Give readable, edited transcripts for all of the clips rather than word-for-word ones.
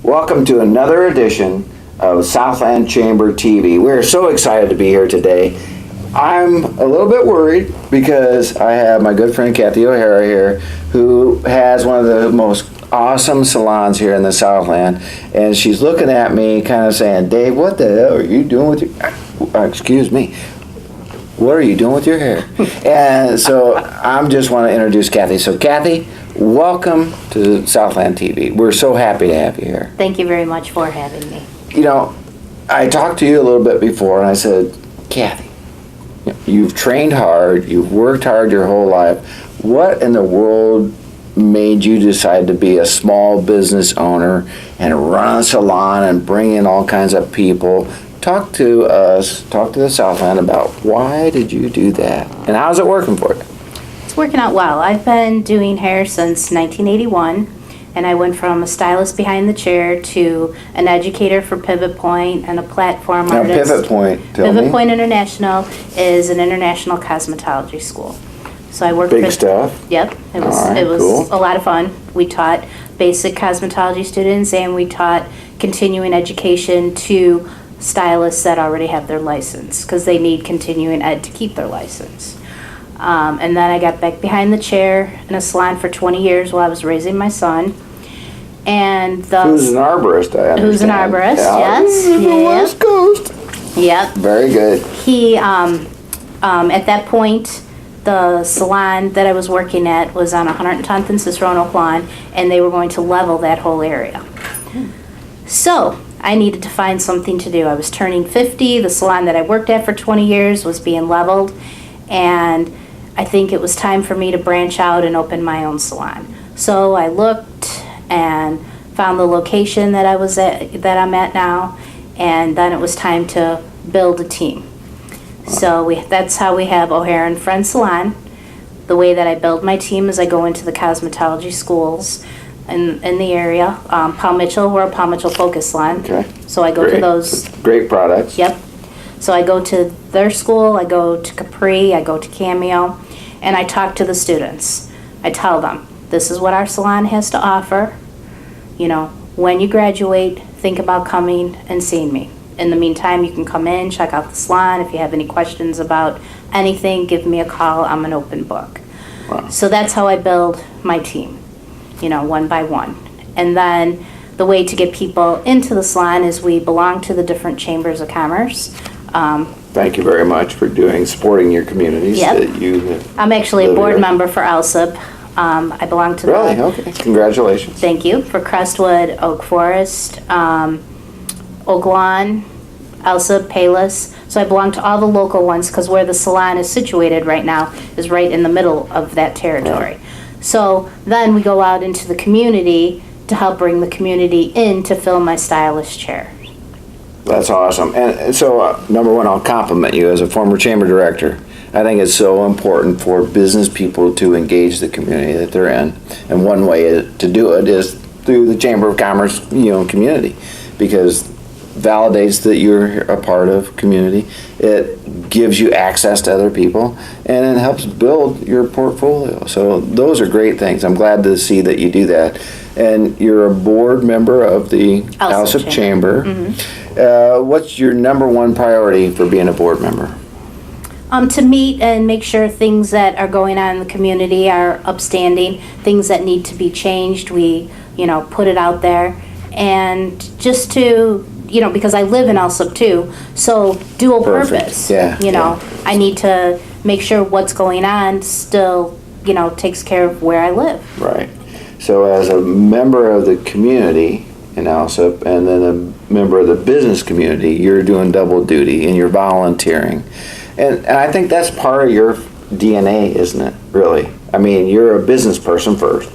Welcome to another edition of Southland Chamber TV. We're so excited to be here today. I'm a little bit worried because I have my good friend Cathy O'Hara here, who has one of the most awesome salons here in the Southland, and she's looking at me kind of saying, Dave, what the hell are you doing with your, excuse me, what are you doing with your hair? And so I'm just want to introduce Cathy. So Cathy, welcome to Southland TV. We're so happy to have you here. Thank you very much for having me. You know, I talked to you a little bit before and I said, Cathy, you've trained hard, you've worked hard your whole life. What in the world made you decide to be a small business owner and run a salon and bring in all kinds of people? Talk to us, talk to the Southland about why did you do that and how's it working for you? It's working out well. I've been doing hair since 1981, and I went from a stylist behind the chair to an educator for Pivot Point and a platform Now, artist. Pivot Point, tell Pivot me. Point International is an international cosmetology school. So I worked Big for, stuff. Yep, it was All right, cool. a lot of fun. We taught basic cosmetology students, and we taught continuing education to stylists that already have their license, because they need continuing ed to keep their license. And then I got back behind the chair in a salon for 20 years while I was raising my son. And Who's an arborist, I understand. Who's an arborist, Out yes. in the Yep. West Coast. Yep. Very good. He, at that point, the salon that I was working at was on 110th and Cicero and Oak Lawn, and they were going to level that whole area. So I needed to find something to do. I was turning 50. The salon that I worked at for 20 years was being leveled, and I think it was time for me to branch out and open my own salon. So I looked and found the location that I'm at now, and then it was time to build a team. So that's how we have O'Hara and Friends Salon. The way that I build my team is I go into the cosmetology schools in the area. Paul Mitchell, we're a Paul Mitchell focus salon. Okay. So I go to those. Great products. Yep. So I go to their school, I go to Capri, I go to Cameo, and I talk to the students. I tell them, this is what our salon has to offer. You know, when you graduate, think about coming and seeing me. In the meantime, you can come in, check out the salon. If you have any questions about anything, give me a call. I'm an open book. Wow. So that's how I build my team, you know, one by one. And then the way to get people into the salon is we belong to the different chambers of commerce. Thank you very much for supporting your communities. Yep. That you have I'm actually a live board here. member for ALSIP. I belong to Really? the... Okay. Congratulations. Thank you. For Crestwood, Oak Forest, Oak Lawn, ALSIP, Payless. So I belong to all the local ones, because where the salon is situated right now is right in the middle of that territory. So then we go out into the community to help bring the community in to fill my stylist chair. That's awesome. And so, number one, I'll compliment you as a former chamber director. I think it's so important for business people to engage the community that they're in. And one way to do it is through the Chamber of Commerce, community, because validates that you're a part of community. It gives you access to other people, and it helps build your portfolio. So those are great things. I'm glad to see that you do that. And you're a board member of the ALSIP Chamber. Mm-hmm. What's your number one priority for being a board member? To meet and make sure things that are going on in the community are upstanding, things that need to be changed, we, put it out there. And just to, because I live in ALSIP too, so dual Perfect. purpose. Yeah, I need to make sure what's going on still, takes care of where I live. Right. So as a member of the community in ALSIP and then a member of the business community, you're doing double duty and you're volunteering. And I think that's part of your DNA, isn't it, really? I mean, you're a business person first.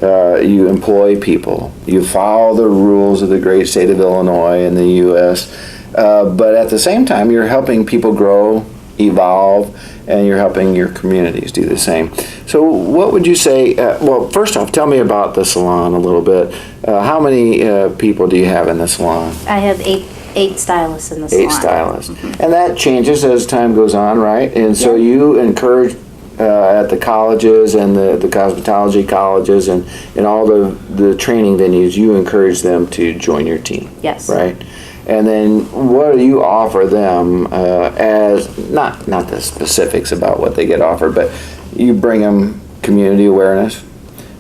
You employ people. You follow the rules of the great state of Illinois and the U.S. But at the same time, you're helping people grow, evolve, and you're helping your communities do the same. So what would you say, well, first off, tell me about the salon a little bit. How many people do you have in the salon? I have eight stylists in the salon. 8 stylists. Mm-hmm. And that changes as time goes on, right? And so you encourage at the colleges and the cosmetology colleges and all the training venues, you encourage them to join your team. Yes. Right? And then what do you offer them as, not the specifics about what they get offered, but you bring them community awareness,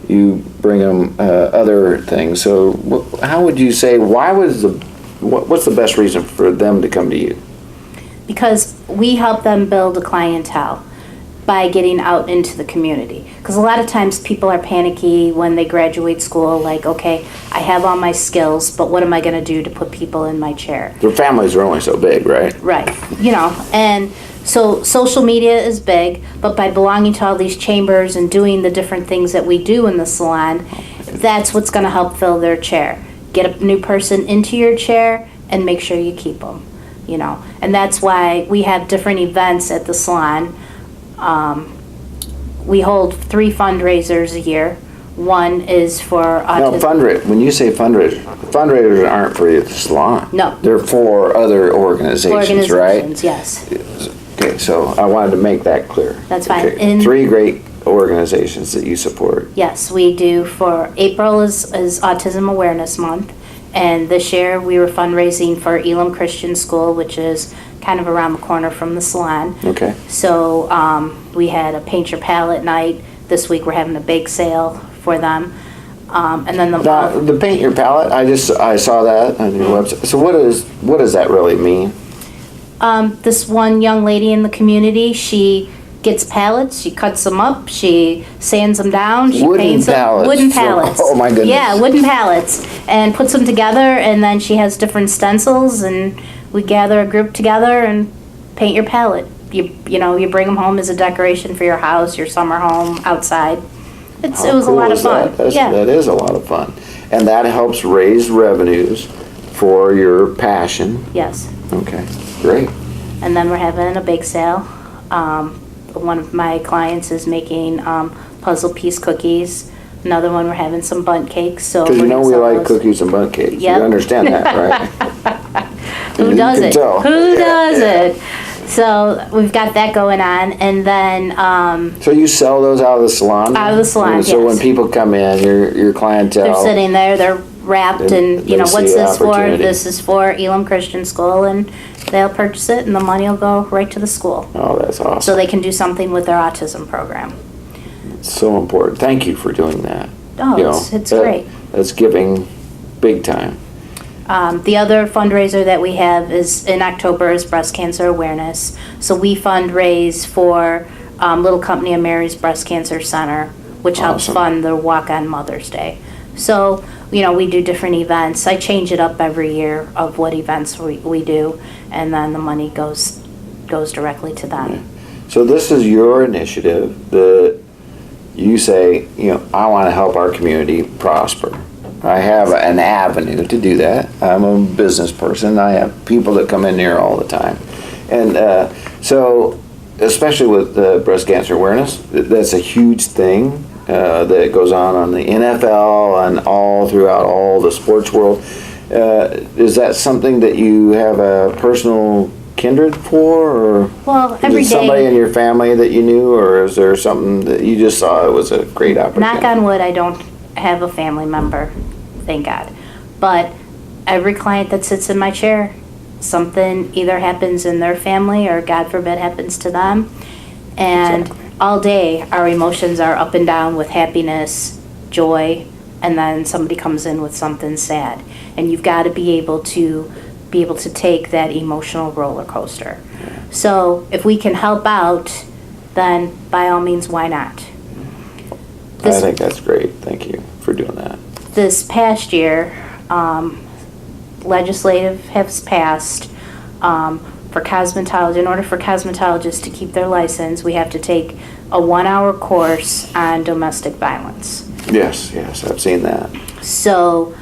you bring them other things. So how would you say, what's the best reason for them to come to you? Because we help them build a clientele by getting out into the community. Because a lot of times people are panicky when they graduate school, like, okay, I have all my skills, but what am I going to do to put people in my chair? Their families are only so big, right? Right. And so social media is big, but by belonging to all these chambers and doing the different things that we do in the salon, that's what's going to help fill their chair. Get a new person into your chair and make sure you keep them. And that's why we have different events at the salon. We hold 3 fundraisers a year. One is for autism. Now, when you say fundraisers aren't for the salon. No. They're for other organizations, right? Yes. Okay, so I wanted to make that clear. That's fine. Okay. 3 great organizations that you support. Yes, we do. For April is Autism Awareness Month. And this year we were fundraising for Elam Christian School, which is kind of around the corner from the salon. Okay. So we had a paint your palette night. This week we're having a bake sale for them. And then the paint your palette, I saw that on your website. So what does that really mean? This one young lady in the community, she gets pallets, she cuts them up, she sands them down, she paints them. Wooden pallets. Oh my goodness. Yeah, wooden pallets, and puts them together, and then she has different stencils, and we gather a group together and paint your palette. You bring them home as a decoration for your house, your summer home, outside. It was a lot of fun. That is a lot of fun, and that helps raise revenues for your passion. Yes. Okay, great. And then we're having a bake sale. One of my clients is making puzzle piece cookies. Another one, we're having some bundt cakes. So because we like cookies and bundt cakes. Yep. You understand that, right? Who does it? Who does Yeah. it? So we've got that going on, and then so you sell those out of the salon? Out of the salon, So yes. when people come in, your clientele, they're sitting there, they're wrapped, and they what's see this for? opportunity. This is for Elam Christian School, and they'll purchase it, and the money will go right to the school. Oh, that's awesome. So they can do something with their autism program. It's so important. Thank you for doing that. Oh, it's great. That's giving big time. The other fundraiser that we have is in October is breast cancer awareness. So we fundraise for Little Company of Mary's Breast Cancer Center, which helps Awesome. fund the Walk on Mother's Day. So, we do different events. I change it up every year of what events we do, and then the money goes directly to them. So this is your initiative that you say, I want to help our community prosper. I have an avenue to do that. I'm a business person. I have people that come in here all the time. And so, especially with breast cancer awareness, that's a huge thing that goes on the NFL and all throughout all the sports world. Is that something that you have a personal kindred for, or Well, every is it somebody day, in your family that you knew, or is there something that you just saw it was a great opportunity? knock on wood, I don't have a family member, thank God. But every client that sits in my chair, something either happens in their family or God forbid happens to them. And Exactly. all day our emotions are up and down with happiness, joy, and then somebody comes in with something sad. And you've got to be able to take that emotional roller coaster. So if we can help out, then by all means, why not? I think that's great. Thank you for doing that. This past year, legislative has passed for cosmetology. In order for cosmetologists to keep their license, we have to take a 1-hour course on domestic violence. Yes, I've seen that. So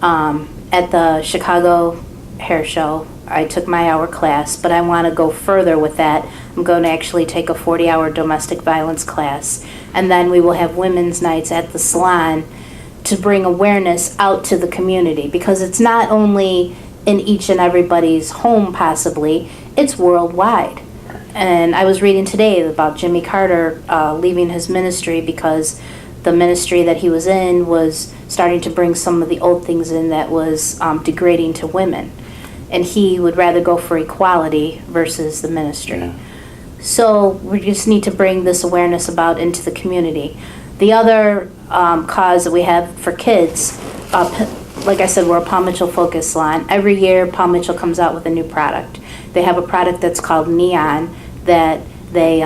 at the Chicago Hair Show, I took my hour class, but I want to go further with that. I'm going to actually take a 40-hour domestic violence class, and then we will have women's nights at the salon to bring awareness out to the community, because it's not only in each and everybody's home possibly, it's worldwide. And I was reading today about Jimmy Carter leaving his ministry because the ministry that he was in was starting to bring some of the old things in that was degrading to women. And he would rather go for equality versus the ministry. Yeah. So we just need to bring this awareness about into the community. The other cause that we have for kids, like I said, we're a Palm Mitchell focus salon. Every year, Palm Mitchell comes out with a new product. They have a product that's called Neon that they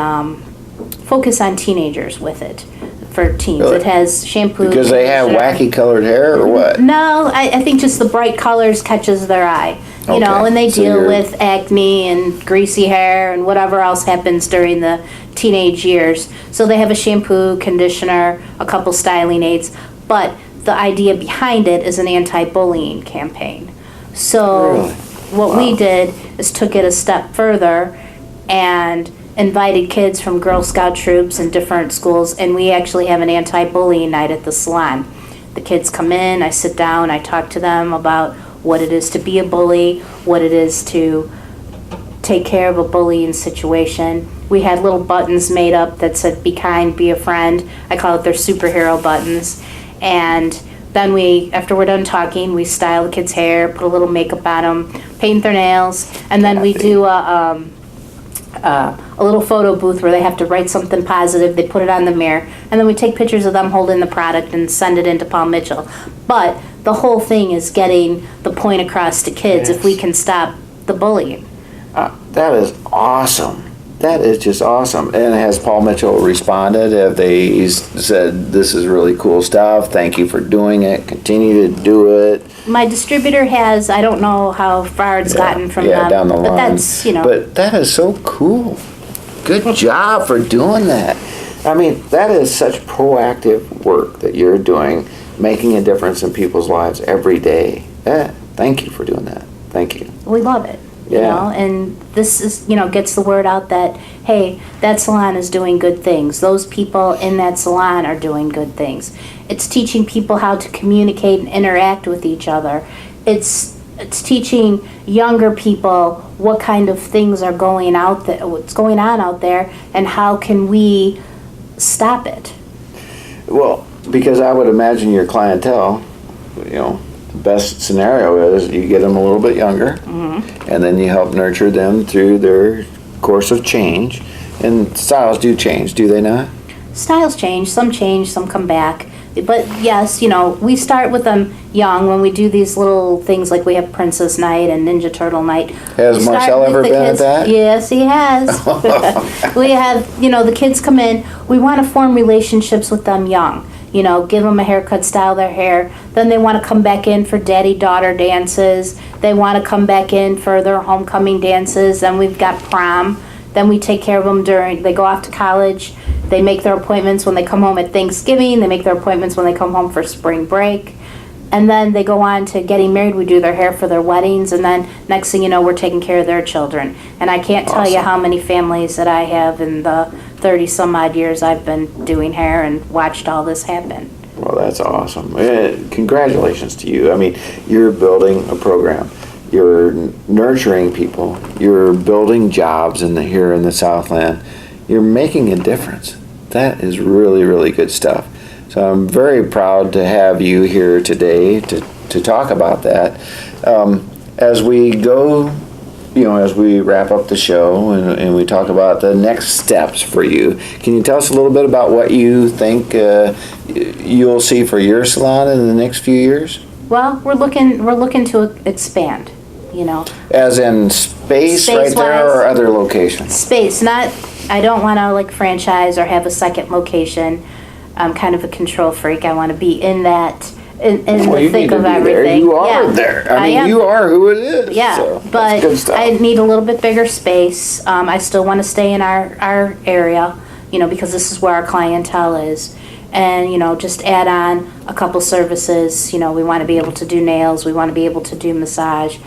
focus on teenagers with it, for teens. Really? It has shampoo. Because they have conditioner. wacky colored hair or what? No, I think just the bright colors catches their eye. You know, Okay. and they So deal you're- with acne and greasy hair and whatever else happens during the teenage years. So they have a shampoo, conditioner, a couple styling aids, but the idea behind it is an anti-bullying campaign. So Really? what we did is took it a step further and invited kids from Girl Scout troops and different schools, and we actually have an anti-bullying night at the salon. The kids come in, I sit down, I talk to them about what it is to be a bully, what it is to take care of a bullying situation. We had little buttons made up that said, be kind, be a friend. I call it their superhero buttons. And then after we're done talking, we style the kids' hair, put a little makeup on them, paint their nails, and then we do a little photo booth where they have to write something positive. They put it on the mirror, and then we take pictures of them holding the product and send it into Palm Mitchell. But the whole thing is getting the point across to kids if we can stop the bullying. That is awesome. That is just awesome. And has Paul Mitchell responded? Have they said, this is really cool stuff, thank you for doing it, continue to do it? My distributor has, I don't know how far it's gotten from them. down the line. But that's, you know. But that is so cool. Good job for doing that. I mean, that is such proactive work that you're doing, making a difference in people's lives every day. Thank you for doing that. Thank you. We love it. You Yeah. know, and this is, gets the word out that, hey, that salon is doing good things. Those people in that salon are doing good things. It's teaching people how to communicate and interact with each other. It's teaching younger people what kind of things are going out there, what's going on out there, and how can we stop it. Well, because I would imagine your clientele, the best scenario is you get them a little bit younger, and then you help nurture them through their course of change. And styles do change, do they not? Styles change, some come back. But yes, we start with them young when we do these little things like we have Princess Night and Ninja Turtle Night. Has We start Marcel with ever the been at kids. that? Yes, he has. We have, the kids come in. We want to form relationships with them young. Give them a haircut, style their hair. Then they want to come back in for daddy-daughter dances. They want to come back in for their homecoming dances. Then we've got prom. Then we take care of them they go off to college. They make their appointments when they come home at Thanksgiving. They make their appointments when they come home for spring break. And then they go on to getting married. We do their hair for their weddings. And then next thing you know, we're taking care of their children. And I can't tell you Awesome. how many families that I have in the 30 some odd years I've been doing hair and watched all this happen. Well, that's awesome. Congratulations to you. I mean, you're building a program. You're nurturing people. You're building jobs here in the Southland. You're making a difference. That is really, really good stuff. So I'm very proud to have you here today to talk about that. As we go, as we wrap up the show and we talk about the next steps for you, can you tell us a little bit about what you think you'll see for your salon in the next few years? Well, we're looking to expand, As in space right there or other locations? Space, I don't want to franchise or have a second location. I'm kind of a control freak. I want to be in that, in the thick of everything. There. You are there. I mean, you are who it is. Yeah, so but that's good stuff. I need a little bit bigger space. I still want to stay in our area, because this is where our clientele is. And, just add on a couple services. We want to be able to do nails. We want to be able to do massage.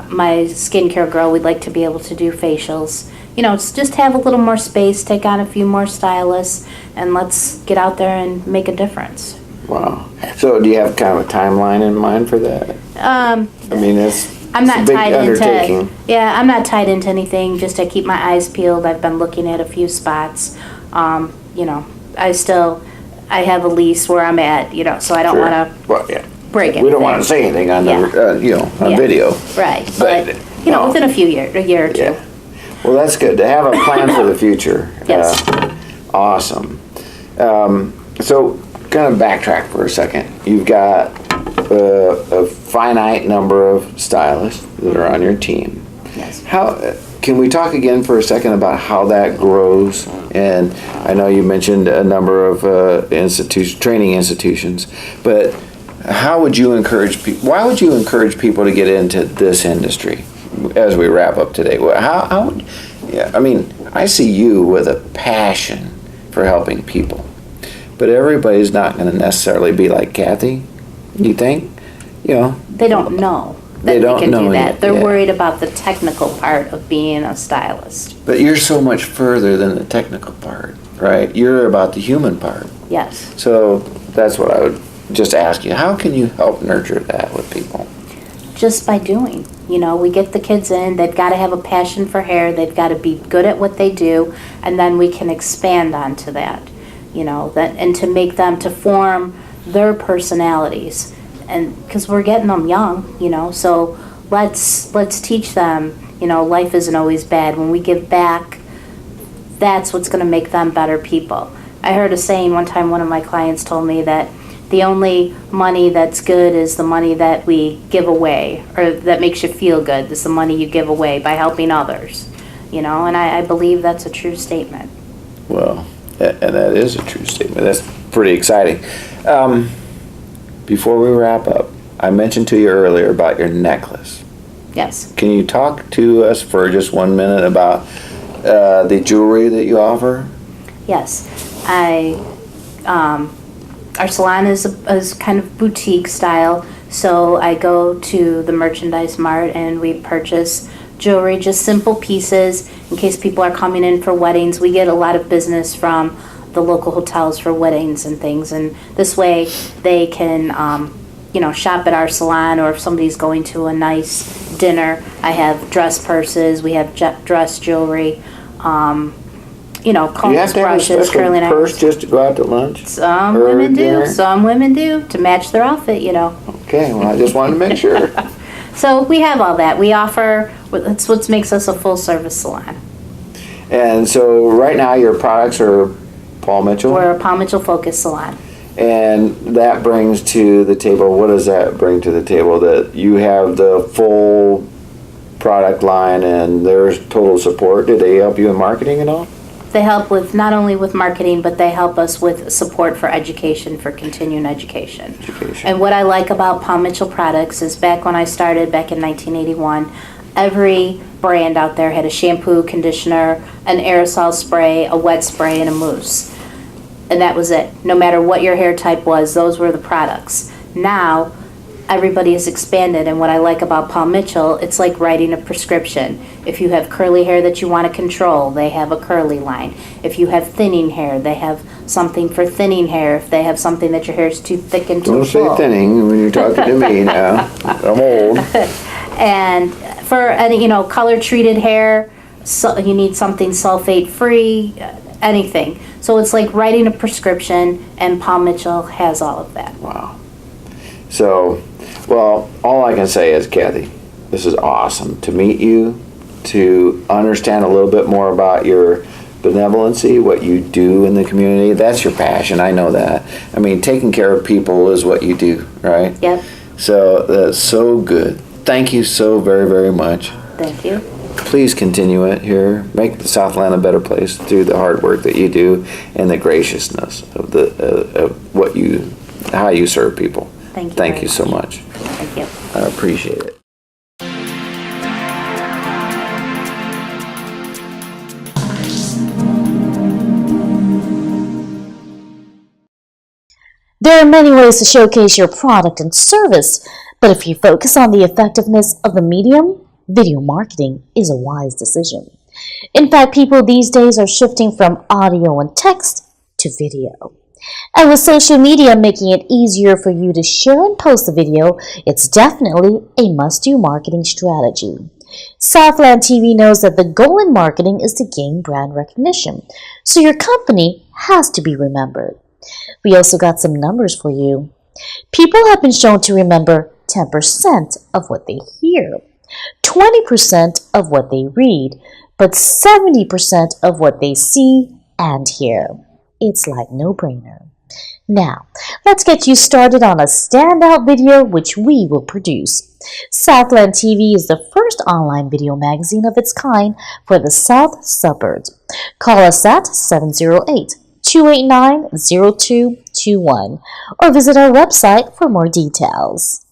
My skincare girl, we'd like to be able to do facials. Just have a little more space, take on a few more stylists, and let's get out there and make a difference. Wow. So do you have kind of a timeline in mind for that? I mean, it's I'm not It's a big tied undertaking. into. Yeah, I'm not tied into anything. Just I keep my eyes peeled. I've been looking at a few spots. I have a lease where I'm at. So I don't Sure. want to Well, yeah. break anything. We don't want to say anything on Yeah. on Yeah. video. Right, But, but within a year or two. Yeah. Well, that's good to have a plan for the future. Yes. Awesome. So, kind of backtrack for a second. You've got a finite number of stylists that are on your team. Yes. How can we talk again for a second about how that grows? And I know you mentioned a number of training institutions, but how would you encourage people? Why would you encourage people to get into this industry? As we wrap up today, I see you with a passion for helping people, but everybody's not going to necessarily be like Cathy. You think? They don't know that They don't can know do that. yet, They're yeah. worried about the technical part of being a stylist. But you're so much further than the technical part, right? You're about the human part. Yes. So that's what I would just ask you. How can you help nurture that with people? Just by doing. We get the kids in, they've got to have a passion for hair, they've got to be good at what they do, and then we can expand onto that, and to make them to form their personalities. And because we're getting them young, so let's teach them, life isn't always bad. When we give back, that's what's going to make them better people. I heard a saying one time, one of my clients told me that the only money that's good is the money that we give away, or that makes you feel good. It's the money you give away by helping others, and I believe that's a true statement. Well, and that is a true statement. That's pretty exciting. Before we wrap up, I mentioned to you earlier about your necklace. Yes. Can you talk to us for just 1 minute about the jewelry that you offer? Yes. Our salon is kind of boutique style, so I go to the merchandise mart and we purchase jewelry, just simple pieces in case people are coming in for weddings. We get a lot of business from the local hotels for weddings and things, and this way they can shop at our salon, or if somebody's going to a nice dinner, I have dress purses, we have dress jewelry, combs, Do you have to have a brushes, special curling purse irons. just to go out to lunch? Some Or women do. dinner? Some women do to match their outfit, Okay, well, I just wanted to make sure. So we have all that. We offer. That's what makes us a full service salon. And so right now your products are Paul Mitchell? We're a Paul Mitchell focused salon. And that brings to the table, what does that bring to the table? That you have the full product line and there's total support. Do they help you in marketing at all? They help with not only with marketing, but they help us with support for education, for continuing education. And what I like about Paul Mitchell products is back when I started back in 1981, every brand out there had a shampoo, conditioner, an aerosol spray, a wet spray, and a mousse. And that was it. No matter what your hair type was, those were the products. Now, everybody has expanded, and what I like about Paul Mitchell, it's like writing a prescription. If you have curly hair that you want to control, they have a curly line. If you have thinning hair, they have something for thinning hair. If they have something that your hair is too thick and too full. Don't say thinning when you're talking to me now. I'm old. And for any, color treated hair, so you need something sulfate free, anything. So it's like writing a prescription, and Paul Mitchell has all of that. Wow. So, well, all I can say is, Cathy, this is awesome to meet you, to understand a little bit more about your benevolency, what you do in the community. That's your passion, I know that. I mean, taking care of people is what you do, right? Yep. So that's so good. Thank you so very, very much. Thank you. Please continue it here. Make the Southland a better place through the hard work that you do and the graciousness of how you serve people. Thank you. Thank very you so much. Thank you. I appreciate it. There are many ways to showcase your product and service, but if you focus on the effectiveness of the medium, video marketing is a wise decision. In fact, people these days are shifting from audio and text to video. And with social media making it easier for you to share and post a video, it's definitely a must-do marketing strategy. Southland TV knows that the goal in marketing is to gain brand recognition, so your company has to be remembered. We also got some numbers for you. People have been shown to remember 10% of what they hear, 20% of what they read, but 70% of what they see and hear. It's like no-brainer. Now, let's get you started on a standout video which we will produce. Southland TV is the first online video magazine of its kind for the South Suburbs. Call us at 708-289-0221 or visit our website for more details.